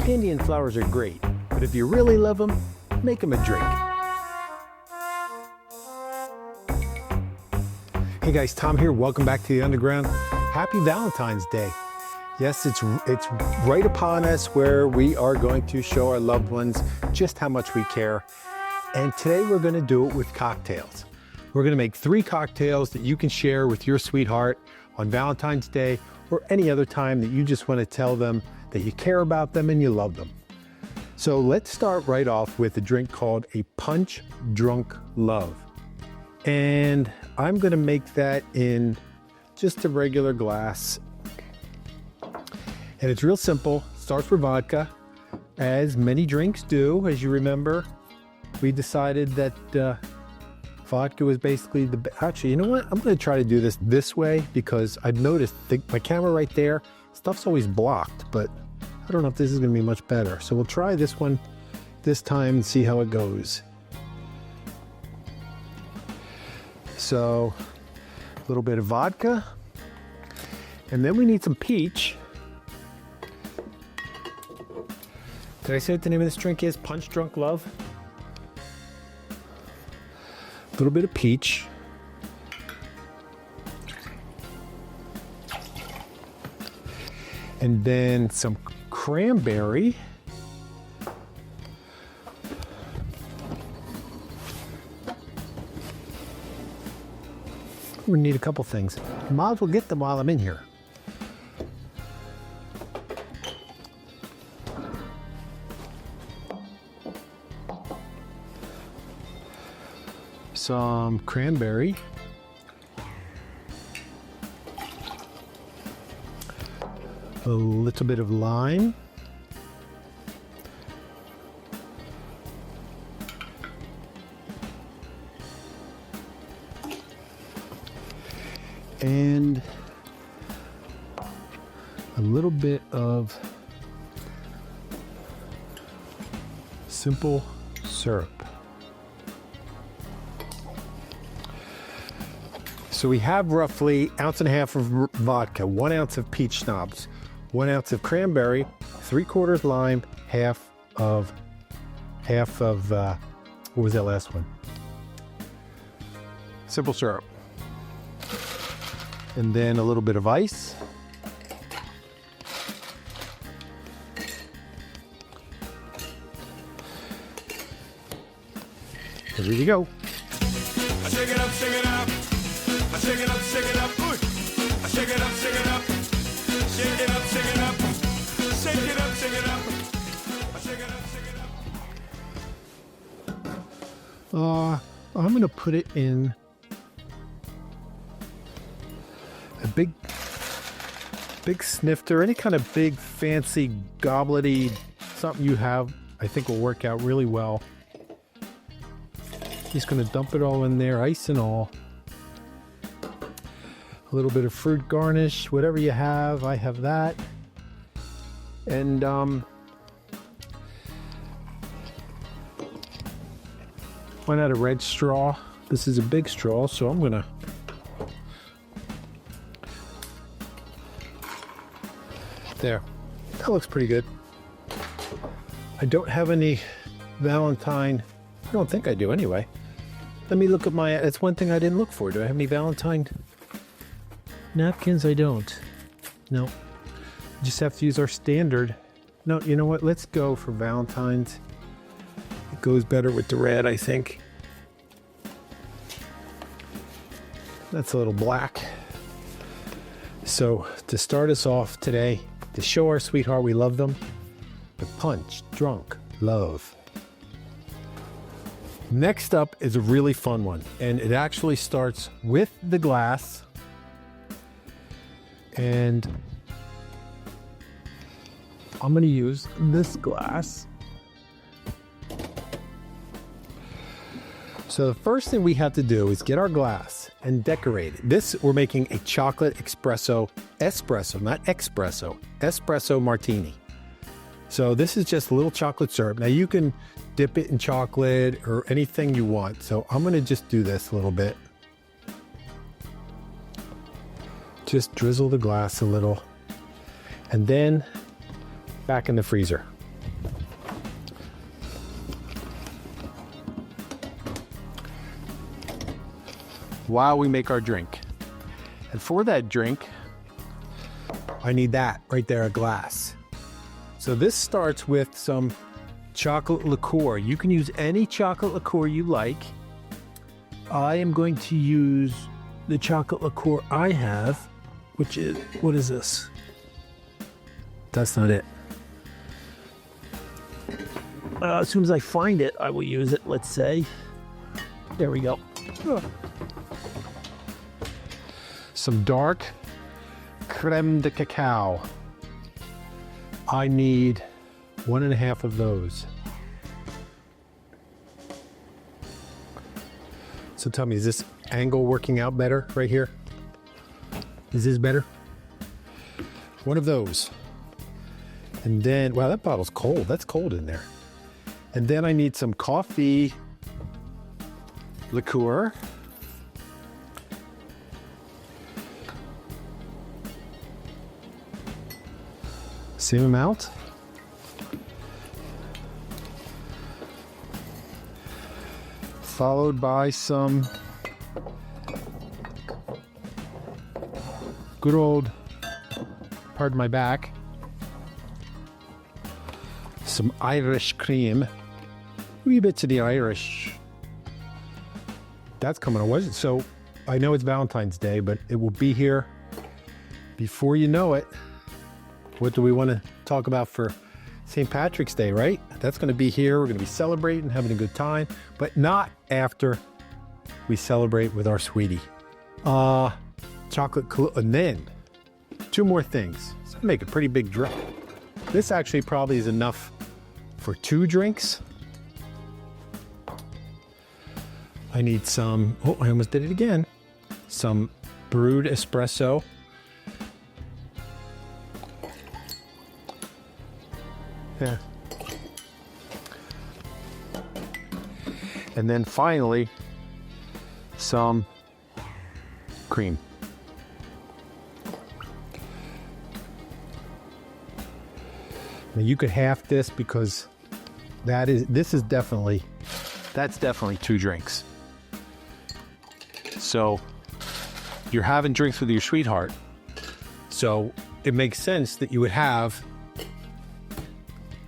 Candy and flowers are great, but if you really love them, make them a drink. Hey guys, Tom here. Welcome back to the Underground. Happy Valentine's Day. Yes, it's right upon us where we are going to show our loved ones just how much we care. And today we're going to do it with cocktails. We're going to make 3 cocktails that you can share with your sweetheart on Valentine's Day or any other time that you just want to tell them that you care about them and you love them. So let's start right off with a drink called a Punch Drunk Love. And I'm going to make that in just a regular glass. And it's real simple. Starts with vodka, as many drinks do. As you remember, we decided that vodka was basically actually, you know what? I'm going to try to do this way because I've noticed my camera right there, stuff's always blocked, but I don't know if this is going to be much better. So we'll try this one this time and see how it goes. So a little bit of vodka, and then we need some peach. Did I say what the name of this drink is? Punch Drunk Love. A little bit of peach. And then some cranberry. We need a couple things. Might as well get them while I'm in here. Some cranberry. A little bit of lime. And a little bit of simple syrup. So we have roughly 1.5 ounces of vodka, 1 ounce of peach schnapps, 1 ounce of cranberry, 3/4 lime, half of what was that last one? Simple syrup. And then a little bit of ice. And ready to go. Shake it up, shake it up. Shake it up, shake it up. Shake it up, shake it up. Shake it up, shake it up. Shake it up, shake it up. Shake it up, shake it up. I'm going to put it in a big snifter, any kind of big fancy goblet-y, something you have, I think will work out really well. Just going to dump it all in there, ice and all. A little bit of fruit garnish, whatever you have. I have that. And why not a red straw? This is a big straw, so I'm gonna there. That looks pretty good. I don't have any Valentine. I don't think I do anyway. Let me look at my, that's one thing I didn't look for. Do I have any Valentine napkins? I don't. No. Just have to use our standard. No, you know what? Let's go for Valentine's. It goes better with the red, I think. That's a little black. So to start us off today, to show our sweetheart we love them, the Punch Drunk Love. Next up is a really fun one, and it actually starts with the glass. And I'm going to use this glass. So the first thing we have to do is get our glass and decorate it. This, we're making a chocolate espresso, not espresso martini. So this is just a little chocolate syrup. Now you can dip it in chocolate or anything you want. So I'm going to just do this a little bit. Just drizzle the glass a little and then back in the freezer. while we make our drink. And for that drink, I need that right there, a glass. So this starts with some chocolate liqueur. You can use any chocolate liqueur you like. I am going to use the chocolate liqueur I have, which is, what is this? That's not it. As soon as I find it, I will use it, let's say. There we go. Some dark creme de cacao. I need 1.5 of those. So tell me, is this angle working out better right here? Is this better? One of those. And then, wow, that bottle's cold. That's cold in there. And then I need some coffee liqueur. Same amount. Followed by some good old, pardon my back, some Irish cream. Wee bits of the Irish. That's coming away. So I know it's Valentine's Day, but it will be here before you know it. What do we want to talk about for St. Patrick's Day, right? That's going to be here. We're going to be celebrating, having a good time, but not after we celebrate with our sweetie. Chocolate, and then 2 more things. So make a pretty big drink. This actually probably is enough for 2 drinks. I need some, oh, I almost did it again. Some brewed espresso. Yeah. And then finally, some cream. Now you could half this because that's definitely 2 drinks. So you're having drinks with your sweetheart. So it makes sense that you would have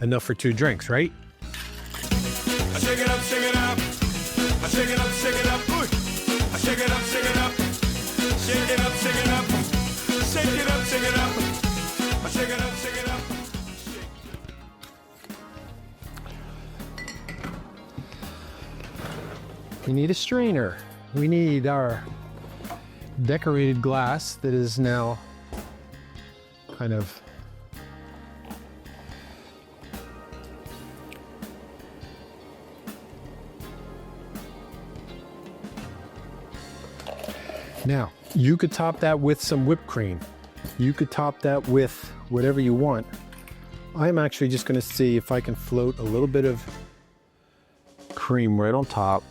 enough for 2 drinks, right? I shake it up, shake it up. I shake it up, shake it up. I shake it up, shake it up. Shake it up, shake it up. Shake it up, shake it up. I shake it up, shake it up. We need a strainer. We need our decorated glass that is now kind of now, you could top that with some whipped cream. You could top that with whatever you want. I'm actually just going to see if I can float a little bit of cream right on top.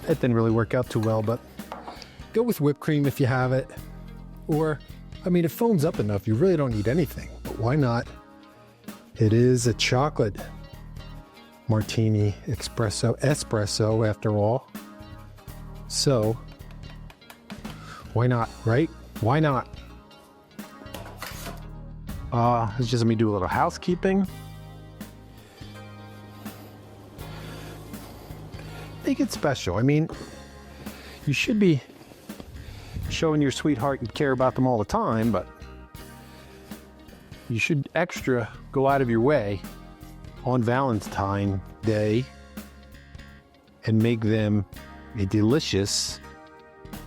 That didn't really work out too well, but go with whipped cream if you have it. Or, I mean, it foams up enough, you really don't need anything. But why not? It is a chocolate martini espresso after all. So, why not, right? Why not? Let's just let me do a little housekeeping. Make it special. I mean, you should be showing your sweetheart you care about them all the time, but you should extra go out of your way on Valentine's Day and make them a delicious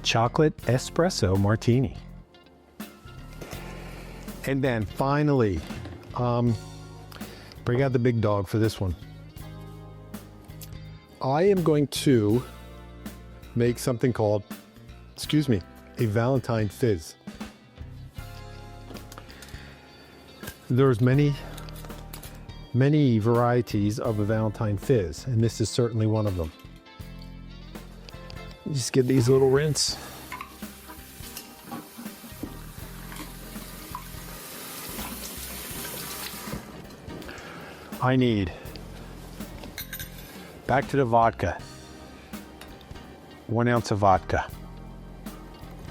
chocolate espresso martini. And then finally, bring out the big dog for this one. I am going to make something called, a Valentine fizz. There's many varieties of a Valentine fizz, and this is certainly one of them. Just give these a little rinse. I need, back to the vodka, 1 ounce of vodka.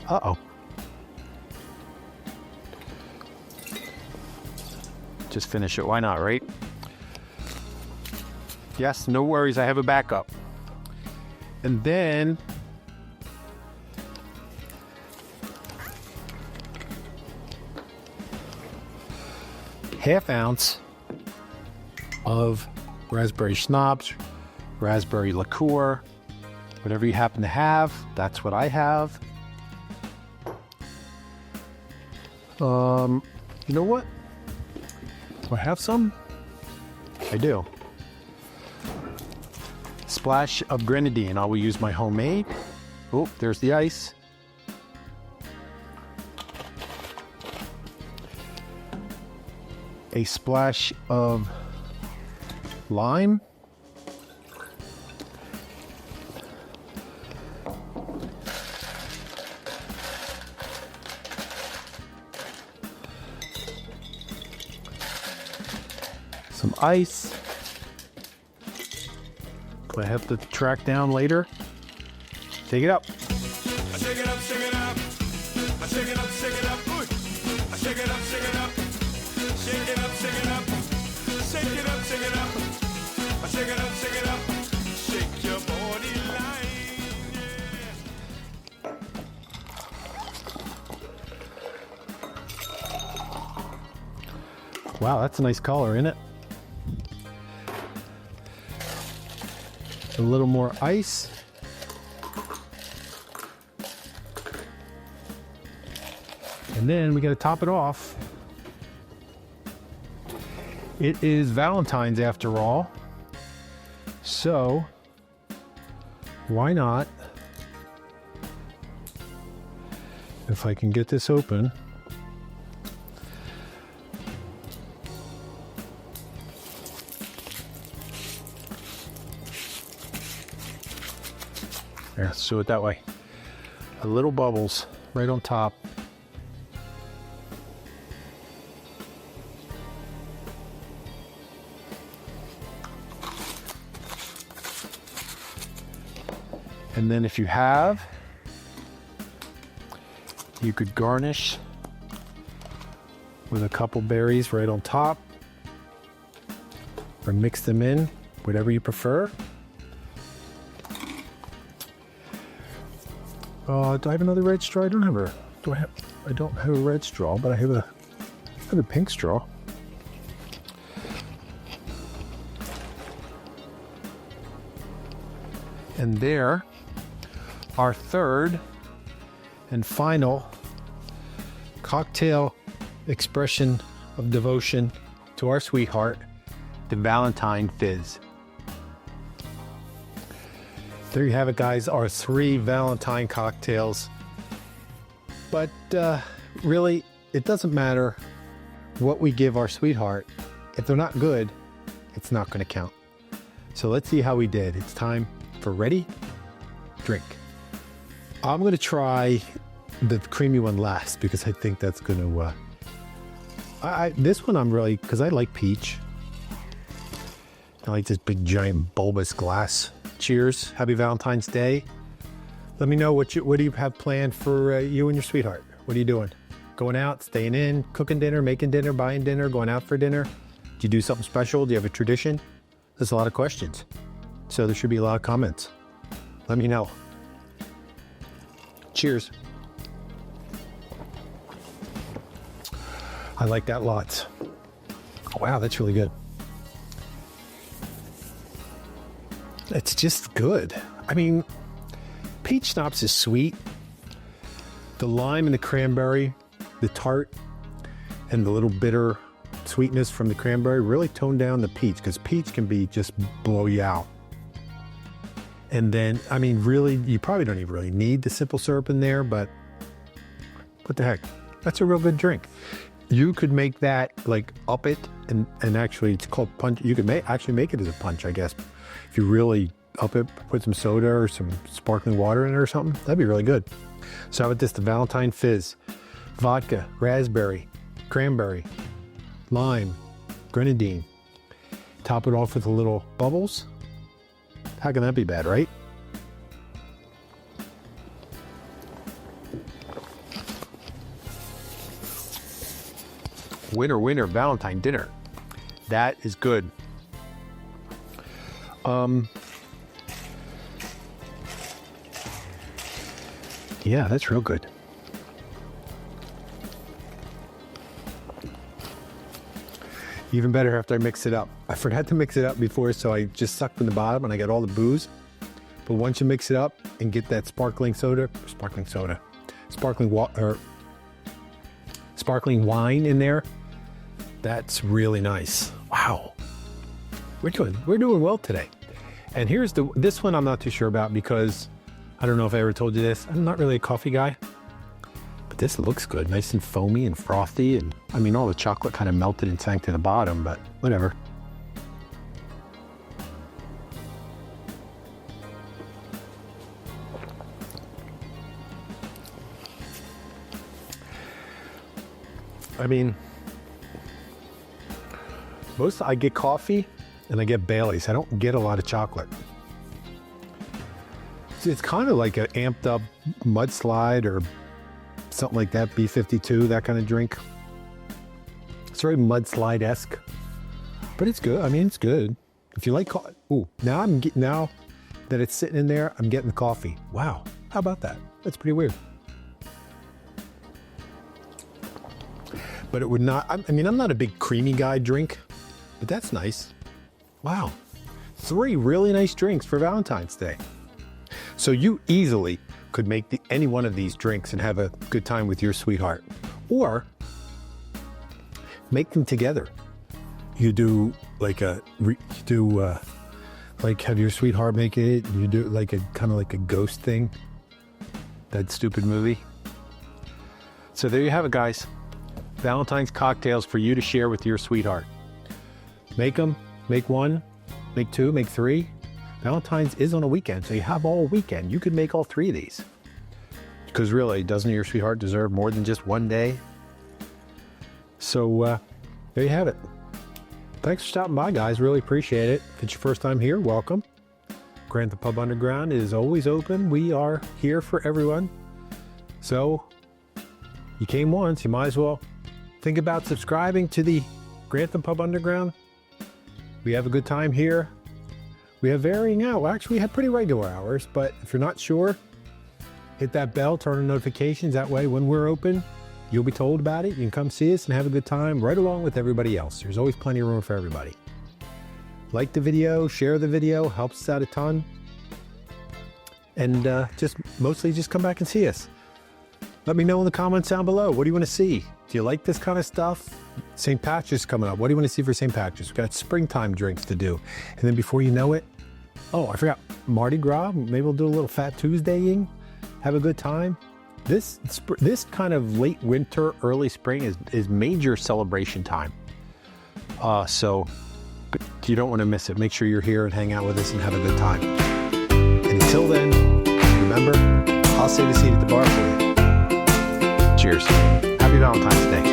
Uh-oh. Just finish it, why not, right? Yes, no worries, I have a backup. And then half ounce of raspberry schnapps, raspberry liqueur, whatever you happen to have. That's what I have. You know what? Do I have some? I do. Splash of grenadine. I will use my homemade. Oh, there's the ice. A splash of lime. Some ice. Do I have to track down later? Take it up. I shake it up, shake it up. I shake it up, shake it up. I shake it up, shake it up. Shake it up, shake it up. Shake it up, shake it up. I shake it up, shake it up. Shake your body line. Wow, that's a nice color, isn't it? A little more ice. And then we got to top it off. It is Valentine's after all. So, why not, if I can get this open, there, let's do it that way. A little bubbles right on top. And then if you have, you could garnish with a couple berries right on top, or mix them in, whatever you prefer. Do I have another red straw? I don't have a. I don't have a red straw, but I have a pink straw. And there, our third and final cocktail expression of devotion to our sweetheart, the Valentine Fizz. There you have it, guys, our 3 Valentine cocktails. But really, it doesn't matter what we give our sweetheart. If they're not good, it's not going to count. So let's see how we did. It's time for ready, drink. I'm going to try the creamy one last because I think that's going to... this one I'm really... because I like peach. I like this big, giant, bulbous glass. Cheers. Happy Valentine's Day. Let me know what do you have planned for you and your sweetheart? What are you doing? Going out, staying in, cooking dinner, making dinner, buying dinner, going out for dinner? Do you do something special? Do you have a tradition? There's a lot of questions. So there should be a lot of comments. Let me know. Cheers. I like that lots. Wow, that's really good. It's just good. I mean, peach schnapps is sweet. The lime and the cranberry, the tart, and the little bitter sweetness from the cranberry really tone down the peach, because peach can be just blow you out. And then, I mean, really, you probably don't even really need the simple syrup in there, but what the heck? That's a real good drink. You could make that, like, up it, and actually, it's called punch. You could actually make it as a punch, I guess, if you really up it, put some soda or some sparkling water in it or something. That'd be really good. So how about this, the Valentine Fizz, vodka, raspberry, cranberry, lime, grenadine. Top it off with a little bubbles. How can that be bad, right? Winner, winner, Valentine dinner. That is good. Yeah, that's real good. Even better after I mix it up. I forgot to mix it up before, so I just sucked from the bottom and I got all the booze. But once you mix it up and get that sparkling wine in there, that's really nice. Wow. We're doing well today. And here's this one I'm not too sure about because I don't know if I ever told you this. I'm not really a coffee guy, but this looks good. Nice and foamy and frothy. And I mean, all the chocolate kind of melted and sank to the bottom, but whatever. I mean, I get coffee and I get Baileys. I don't get a lot of chocolate. See, it's kind of like an amped up mudslide or something like that, B52, that kind of drink. It's very mudslide-esque, but it's good. I mean, it's good. If you like coffee. Ooh, now that it's sitting in there, I'm getting the coffee. Wow, how about that? That's pretty weird. But it would not, I mean, I'm not a big creamy guy drink, but that's nice. Wow, 3 really nice drinks for Valentine's Day. So you easily could make any one of these drinks and have a good time with your sweetheart, or make them together. You do like have your sweetheart make it, and you do like a kind of like a ghost thing, that stupid movie. So there you have it, guys. Valentine's cocktails for you to share with your sweetheart. Make them, make 1, make 2, make 3. Valentine's is on a weekend, so you have all weekend. You could make all 3 of these. Because really, doesn't your sweetheart deserve more than just 1 day? So there you have it. Thanks for stopping by, guys. Really appreciate it. If it's your first time here, welcome. Grantham Pub Underground is always open. We are here for everyone. So you came once, you might as well think about subscribing to the Grantham Pub Underground. We have a good time here. We have varying hours. Actually, we have pretty regular hours, but if you're not sure, hit that bell, turn on notifications. That way, when we're open, you'll be told about it. You can come see us and have a good time right along with everybody else. There's always plenty of room for everybody. Like the video, share the video, helps us out a ton. And mostly just come back and see us. Let me know in the comments down below. What do you want to see? Do you like this kind of stuff? St. Patrick's coming up. What do you want to see for St. Patrick's? We've got springtime drinks to do. And then before you know it, oh, I forgot, Mardi Gras. Maybe we'll do a little Fat Tuesdaying. Have a good time. This kind of late winter, early spring is major celebration time. So you don't want to miss it. Make sure you're here and hang out with us and have a good time. And until then, remember, I'll save a seat at the bar for you. Cheers. Happy Valentine's Day.